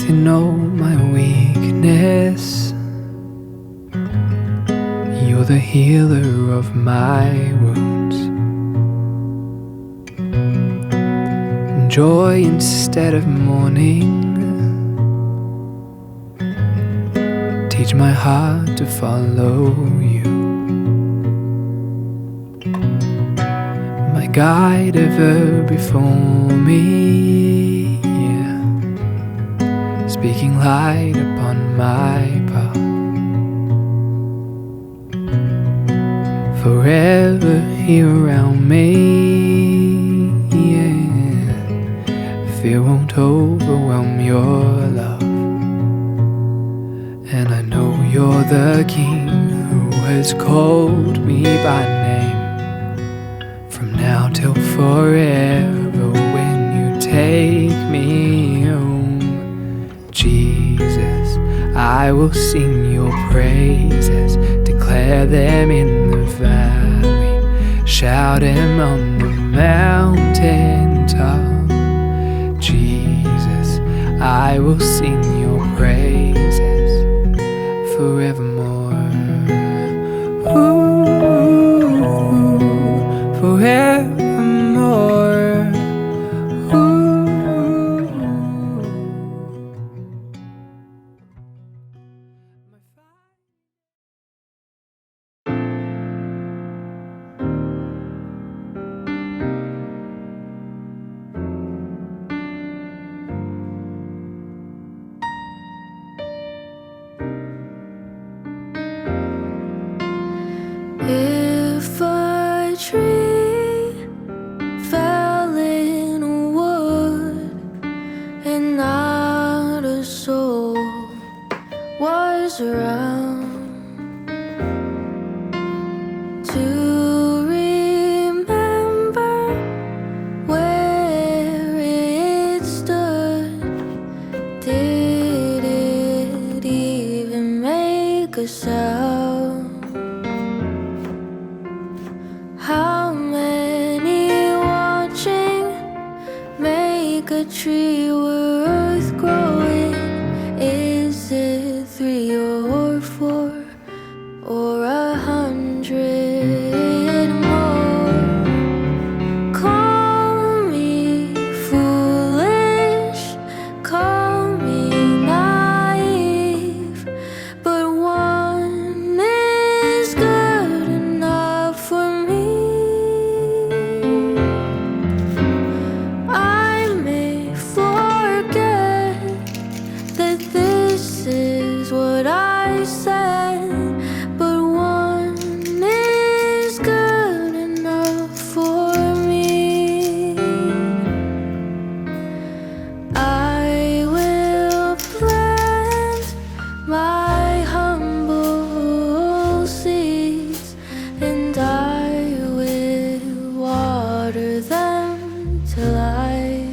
in all my weakness. You're the healer of my wounds. Joy instead of mourning. Teach my heart to follow you. My guide ever before me, yeah. Speaking light upon my path. Forever here around me, yeah. Fear won't overwhelm your love. And I know you're the King who has called me by name. From now till forever, when you take me home, Jesus, I will sing your praises, declare them in the valley, shout them on the mountain top. Jesus, I will sing your praises forevermore. Ooh, forevermore. If a tree fell in wood and not a soul was around to remember where it stood, did it even make a sound? How many watching make a tree worth growing? Is it 3 or 4 or 100 more? Call me foolish, call me naive, but one is good enough for me. I may forget that this is what I said, but one is good enough for me. I will plant my humble seeds, and I will water them till I